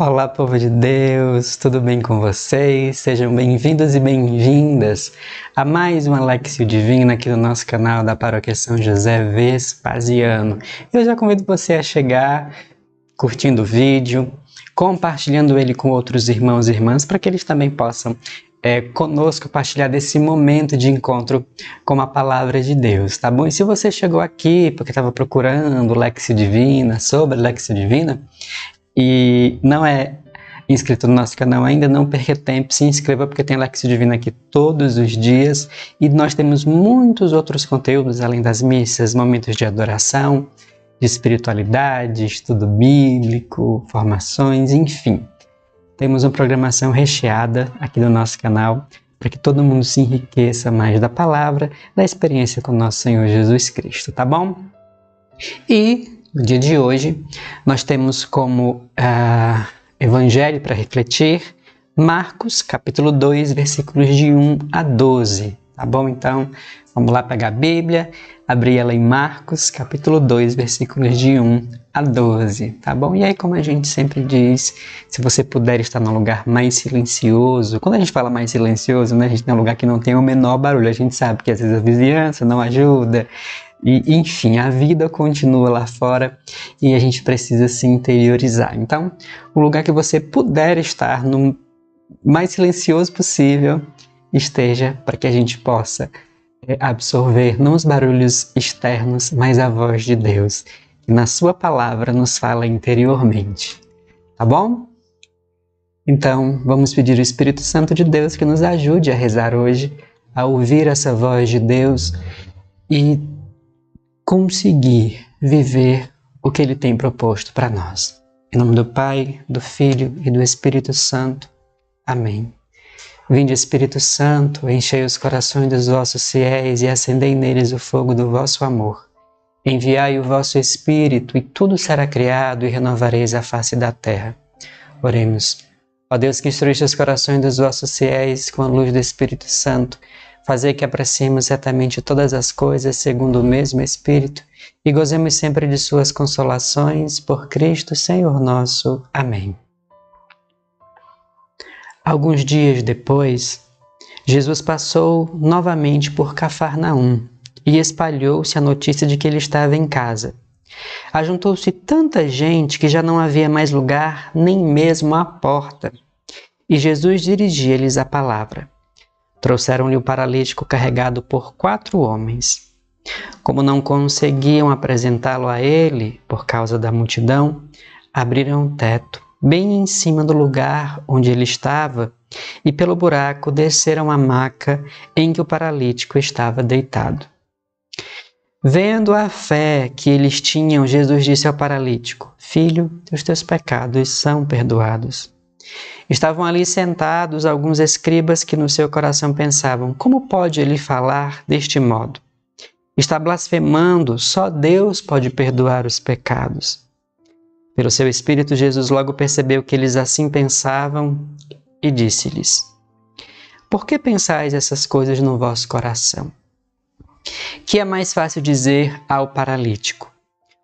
Olá, povo de Deus, tudo bem com vocês? Sejam bem-vindos e bem-vindas a mais uma Lexio Divina aqui no nosso canal da Paróquia São José Vespasiano. Eu já convido você a chegar curtindo o vídeo, compartilhando ele com outros irmãos e irmãs, para que eles também possam conosco partilhar desse momento de encontro com a Palavra de Deus, tá bom? E se você chegou aqui porque estava procurando Lexio Divina, sobre Lexio Divina, e não é inscrito no nosso canal ainda, não perca tempo, se inscreva porque tem Lexio Divina aqui todos os dias e nós temos muitos outros conteúdos além das missas, momentos de adoração, de espiritualidade, estudo bíblico, formações, enfim. Temos uma programação recheada aqui no nosso canal para que todo mundo se enriqueça mais da palavra, da experiência com nosso Senhor Jesus Cristo, tá bom? E no dia de hoje, nós temos como evangelho para refletir Marcos, capítulo 2, versículos de 1 a 12, tá bom? Então, vamos lá pegar a Bíblia, abrir ela em Marcos, capítulo 2, versículos de 1 a 12, tá bom? E aí, como a gente sempre diz, se você puder estar num lugar mais silencioso, quando a gente fala mais silencioso, né, a gente tem um lugar que não tem o menor barulho, a gente sabe que às vezes a vizinhança não ajuda, e, enfim, a vida continua lá fora e a gente precisa se interiorizar. Então, o lugar que você puder estar no mais silencioso possível, esteja para que a gente possa absorver não os barulhos externos, mas a voz de Deus, que na sua palavra nos fala interiormente. Tá bom? Então, vamos pedir ao Espírito Santo de Deus que nos ajude a rezar hoje, a ouvir essa voz de Deus e conseguir viver o que Ele tem proposto para nós. Em nome do Pai, do Filho e do Espírito Santo. Amém. Vinde, Espírito Santo, enchei os corações dos vossos fiéis e acendei neles o fogo do vosso amor. Enviai o vosso Espírito e tudo será criado e renovareis a face da terra. Oremos. Ó Deus que instruíste os corações dos vossos fiéis com a luz do Espírito Santo, fazei que apreciemos certamente todas as coisas segundo o mesmo Espírito e gozemos sempre de suas consolações por Cristo Senhor nosso. Amém. Alguns dias depois, Jesus passou novamente por Cafarnaum e espalhou-se a notícia de que ele estava em casa. Ajuntou-se tanta gente que já não havia mais lugar nem mesmo à porta, e Jesus dirigia-lhes a palavra. Trouxeram-lhe o paralítico carregado por 4 homens. Como não conseguiam apresentá-lo a ele por causa da multidão, abriram o teto, bem em cima do lugar onde ele estava, e pelo buraco desceram a maca em que o paralítico estava deitado. Vendo a fé que eles tinham, Jesus disse ao paralítico: Filho, os teus pecados são perdoados. Estavam ali sentados alguns escribas que no seu coração pensavam: como pode ele falar deste modo? Está blasfemando, só Deus pode perdoar os pecados. Pelo seu espírito, Jesus logo percebeu que eles assim pensavam e disse-lhes: Por que pensais essas coisas no vosso coração? Que é mais fácil dizer ao paralítico: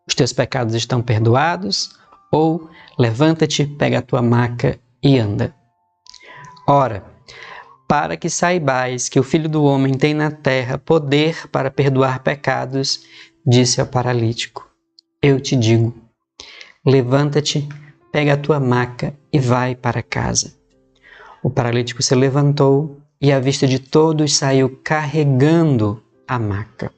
os teus pecados estão perdoados? Ou levanta-te, pega a tua maca e anda. Ora, para que saibais que o Filho do Homem tem na terra poder para perdoar pecados, disse ao paralítico: eu te digo, levanta-te, pega a tua maca e vai para casa. O paralítico se levantou e à vista de todos saiu carregando a maca.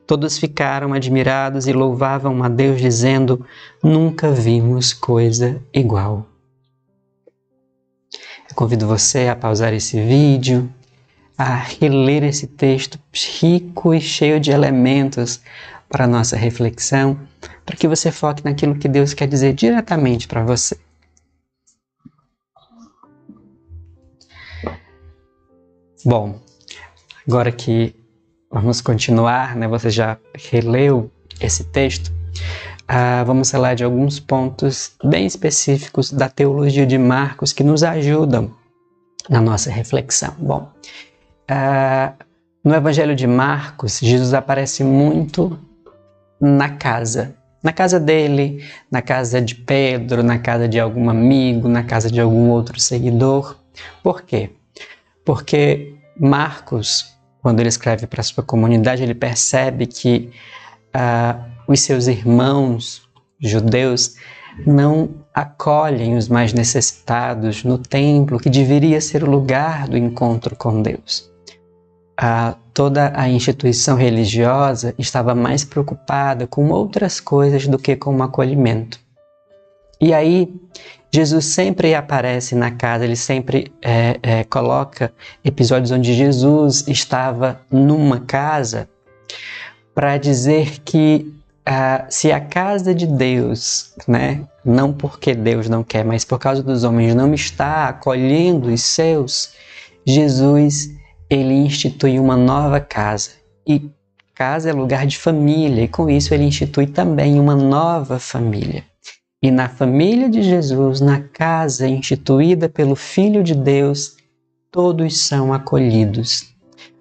Todos ficaram admirados e louvavam a Deus dizendo: nunca vimos coisa igual. Eu convido você a pausar esse vídeo, a reler esse texto rico e cheio de elementos para a nossa reflexão, para que você foque naquilo que Deus quer dizer diretamente para você. Bom, agora que vamos continuar, né? Você já releu esse texto, vamos falar de alguns pontos bem específicos da teologia de Marcos que nos ajudam na nossa reflexão. Bom, no Evangelho de Marcos, Jesus aparece muito na casa Na casa dele, na casa de Pedro, na casa de algum amigo, na casa de algum outro seguidor. Por quê? Porque Marcos, quando ele escreve para a sua comunidade, ele percebe que os seus irmãos judeus não acolhem os mais necessitados no templo, que deveria ser o lugar do encontro com Deus. Toda a instituição religiosa estava mais preocupada com outras coisas do que com o acolhimento. E aí, Jesus sempre aparece na casa, ele sempre coloca episódios onde Jesus estava numa casa para dizer que se a casa de Deus, né, não porque Deus não quer, mas por causa dos homens, não está acolhendo os seus, Jesus, ele institui uma nova casa. E casa é lugar de família, e com isso ele institui também uma nova família. E na família de Jesus, na casa instituída pelo Filho de Deus, todos são acolhidos,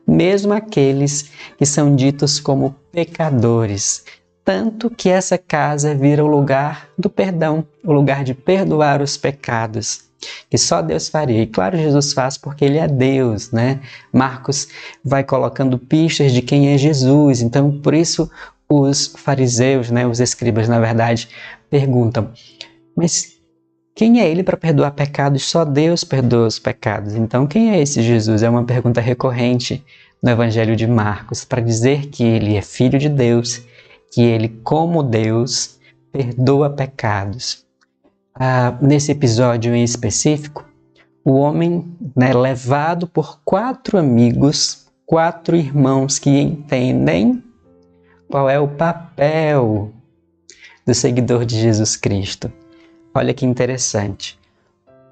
mesmo aqueles que são ditos como pecadores, tanto que essa casa vira o lugar do perdão, o lugar de perdoar os pecados, que só Deus faria. E claro, Jesus faz porque ele é Deus, né? Marcos vai colocando pistas de quem é Jesus, então por isso os fariseus, né, os escribas, na verdade, perguntam, mas quem é ele para perdoar pecados? Só Deus perdoa os pecados. Então, quem é esse Jesus? É uma pergunta recorrente no Evangelho de Marcos, para dizer que ele é Filho de Deus, que ele, como Deus, perdoa pecados. Nesse episódio em específico, o homem, né, levado por 4 amigos, 4 irmãos que entendem qual é o papel do seguidor de Jesus Cristo. Olha que interessante.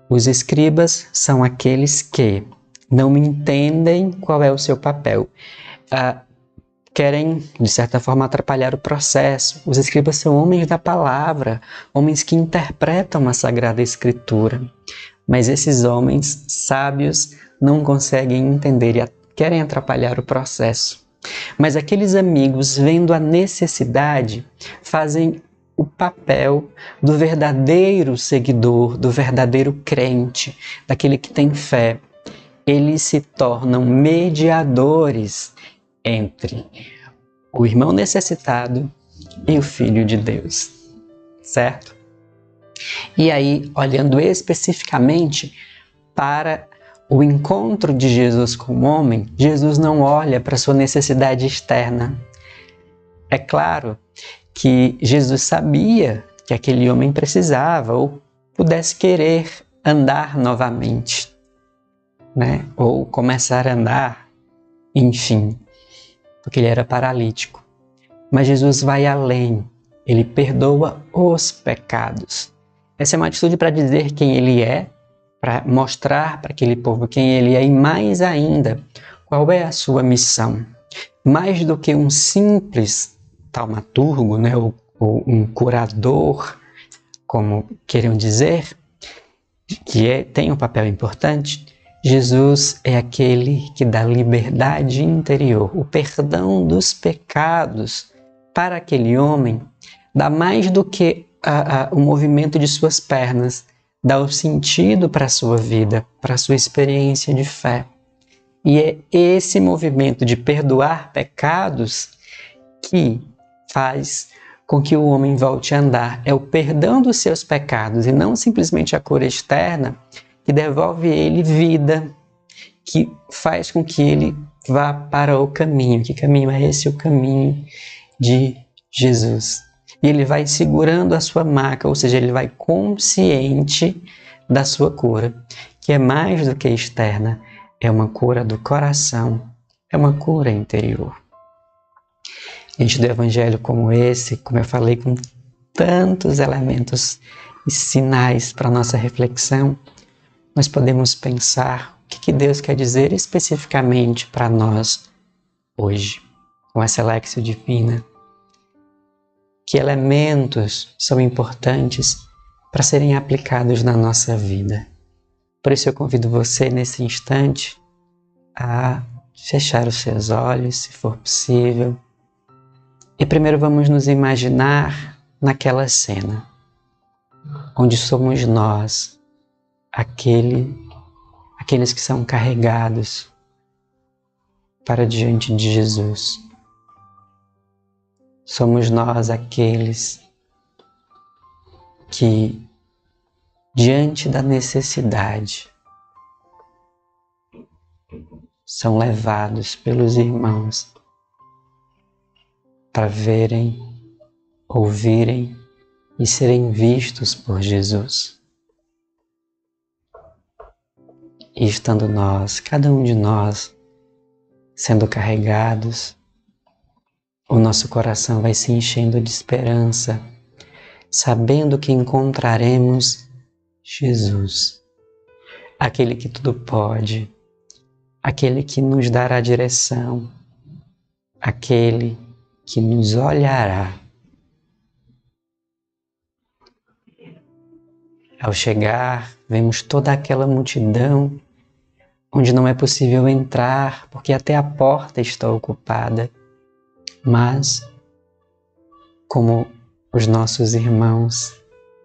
Os escribas são aqueles que não entendem qual é o seu papel. Querem, de certa forma, atrapalhar o processo. Os escribas são homens da palavra, homens que interpretam a Sagrada Escritura. Mas esses homens sábios não conseguem entender e querem atrapalhar o processo. Mas aqueles amigos, vendo a necessidade, fazem o papel do verdadeiro seguidor, do verdadeiro crente, daquele que tem fé. Eles se tornam mediadores entre o irmão necessitado e o Filho de Deus, certo? E aí, olhando especificamente para o encontro de Jesus com o homem, Jesus não olha para a sua necessidade externa. É claro que Jesus sabia que aquele homem precisava ou pudesse querer andar novamente, né? Ou começar a andar, enfim, porque ele era paralítico. Mas Jesus vai além, ele perdoa os pecados. Essa é uma atitude para dizer quem ele é, para mostrar para aquele povo quem ele é e mais ainda, qual é a sua missão. Mais do que um simples taumaturgo, né, ou um curador, como queriam dizer, que tem um papel importante, Jesus é aquele que dá liberdade interior, o perdão dos pecados para aquele homem, dá mais do que o movimento de suas pernas, dá o sentido para a sua vida, para a sua experiência de fé. E é esse movimento de perdoar pecados que faz com que o homem volte a andar. É o perdão dos seus pecados e não simplesmente a cura externa que devolve a ele vida, que faz com que ele vá para o caminho. Que caminho é esse? O caminho de Jesus. E ele vai segurando a sua maca, ou seja, ele vai consciente da sua cura, que é mais do que externa, é uma cura do coração, é uma cura interior. Diante do evangelho como esse, como eu falei, com tantos elementos e sinais para a nossa reflexão, nós podemos pensar o que Deus quer dizer especificamente para nós hoje, com essa Léxio Divina. Que elementos são importantes para serem aplicados na nossa vida. Por isso eu convido você nesse instante a fechar os seus olhos, se for possível. E primeiro vamos nos imaginar naquela cena, onde somos nós, aqueles que são carregados para diante de Jesus. Somos nós aqueles que, diante da necessidade, são levados pelos irmãos para verem, ouvirem e serem vistos por Jesus. E estando nós, cada um de nós, sendo carregados, o nosso coração vai se enchendo de esperança, sabendo que encontraremos Jesus, aquele que tudo pode, aquele que nos dará direção, aquele que nos olhará. Ao chegar, vemos toda aquela multidão onde não é possível entrar porque até a porta está ocupada. Mas, como os nossos irmãos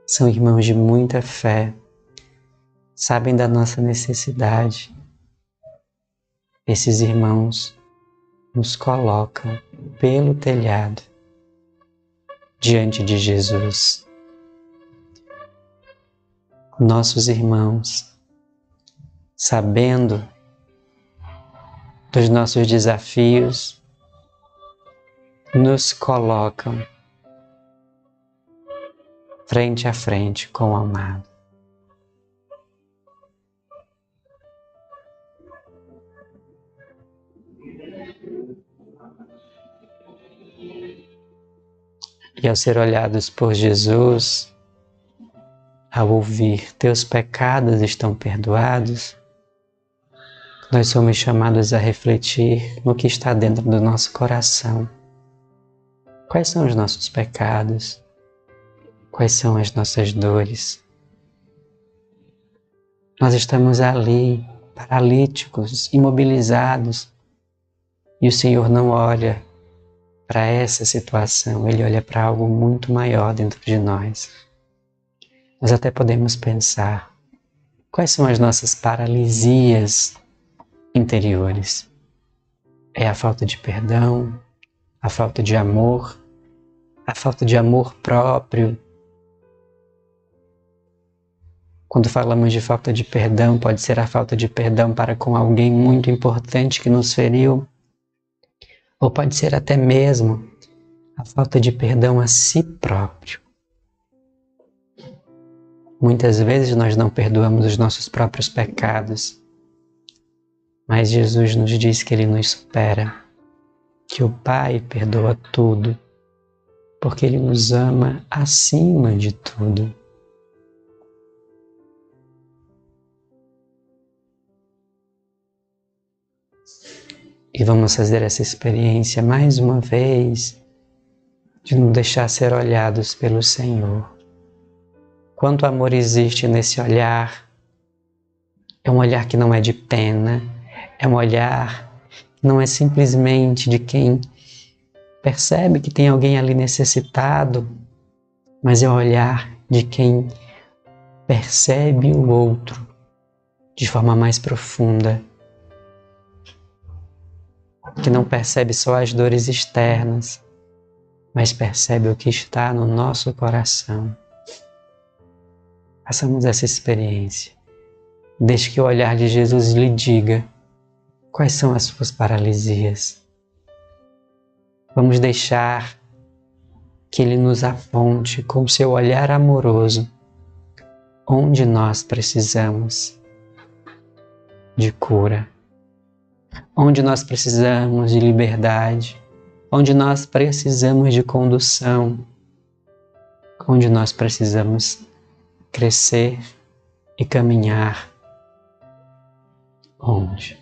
são irmãos de muita fé, sabem da nossa necessidade, esses irmãos nos colocam pelo telhado diante de Jesus. Nossos irmãos, sabendo dos nossos desafios, nos colocam frente a frente com o amado. E ao ser olhados por Jesus, ao ouvir teus pecados estão perdoados, nós somos chamados a refletir no que está dentro do nosso coração. Quais são os nossos pecados? Quais são as nossas dores? Nós estamos ali, paralíticos, imobilizados, e o Senhor não olha para essa situação, Ele olha para algo muito maior dentro de nós. Nós até podemos pensar, quais são as nossas paralisias interiores? É a falta de perdão, a falta de amor, a falta de amor próprio. Quando falamos de falta de perdão, pode ser a falta de perdão para com alguém muito importante que nos feriu, ou pode ser até mesmo a falta de perdão a si próprio. Muitas vezes nós não perdoamos os nossos próprios pecados, mas Jesus nos diz que Ele nos supera, que o Pai perdoa tudo, porque Ele nos ama acima de tudo. E vamos fazer essa experiência mais uma vez, de nos deixar ser olhados pelo Senhor. Quanto amor existe nesse olhar? É um olhar que não é de pena, é um olhar que não é simplesmente de quem percebe que tem alguém ali necessitado, mas é o olhar de quem percebe o outro de forma mais profunda, que não percebe só as dores externas, mas percebe o que está no nosso coração. Façamos essa experiência. Deixe que o olhar de Jesus lhe diga quais são as suas paralisias. Vamos deixar que Ele nos aponte com o seu olhar amoroso onde nós precisamos de cura, onde nós precisamos de liberdade, onde nós precisamos de condução, onde nós precisamos crescer e caminhar. Onde?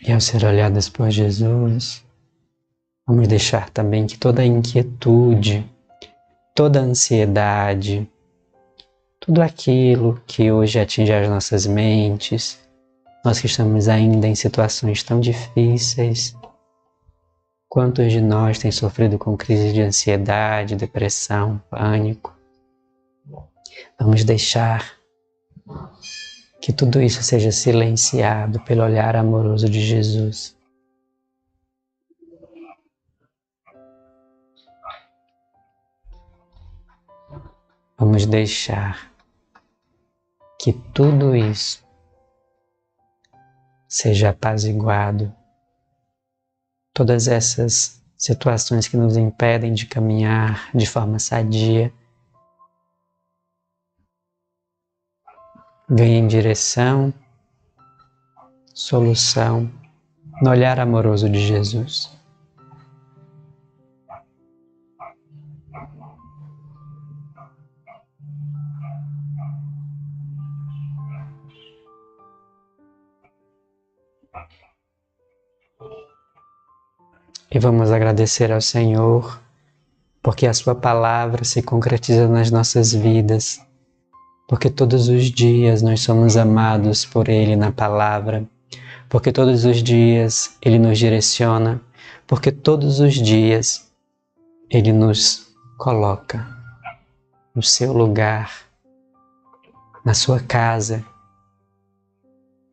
E ao ser olhadas por Jesus, vamos deixar também que toda a inquietude, toda a ansiedade, tudo aquilo que hoje atinge as nossas mentes, nós que estamos ainda em situações tão difíceis, quantos de nós têm sofrido com crise de ansiedade, depressão, pânico? Vamos deixar que tudo isso seja silenciado pelo olhar amoroso de Jesus. Vamos deixar que tudo isso seja apaziguado. Todas essas situações que nos impedem de caminhar de forma sadia ganhem direção, solução no olhar amoroso de Jesus. E vamos agradecer ao Senhor, porque a Sua palavra se concretiza nas nossas vidas, porque todos os dias nós somos amados por Ele na palavra, porque todos os dias Ele nos direciona, porque todos os dias Ele nos coloca no seu lugar, na sua casa,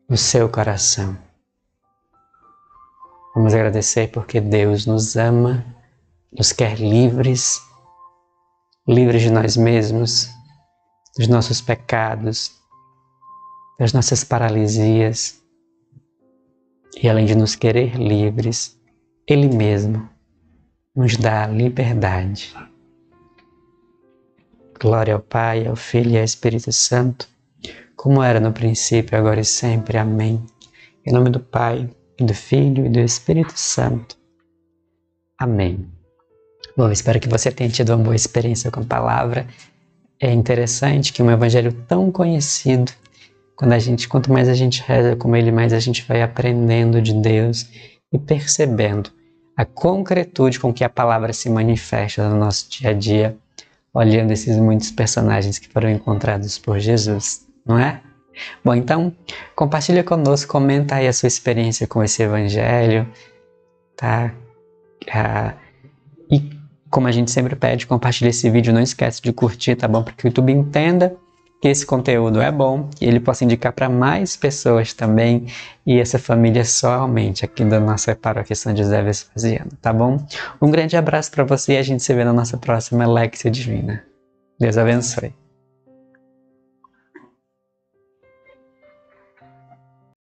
no seu coração. Vamos agradecer porque Deus nos ama, nos quer livres, livres de nós mesmos, dos nossos pecados, das nossas paralisias. E além de nos querer livres, Ele mesmo nos dá a liberdade. Glória ao Pai, ao Filho e ao Espírito Santo, como era no princípio, agora e sempre. Amém. Em nome do Pai, e do Filho e do Espírito Santo. Amém. Bom, espero que você tenha tido uma boa experiência com a palavra. É interessante que um evangelho tão conhecido, quanto mais a gente reza com ele, mais a gente vai aprendendo de Deus e percebendo a concretude com que a palavra se manifesta no nosso dia a dia, olhando esses muitos personagens que foram encontrados por Jesus, não é? Bom, então, compartilha conosco, comenta aí a sua experiência com esse evangelho, tá? E como a gente sempre pede, compartilha esse vídeo, não esquece de curtir, tá bom? Para que o YouTube entenda que esse conteúdo é bom e ele possa indicar para mais pessoas também e essa família só aumente aqui da nossa paróquia São José Vespasiano, tá bom? Um grande abraço para você e a gente se vê na nossa próxima Lexia Divina. Deus abençoe.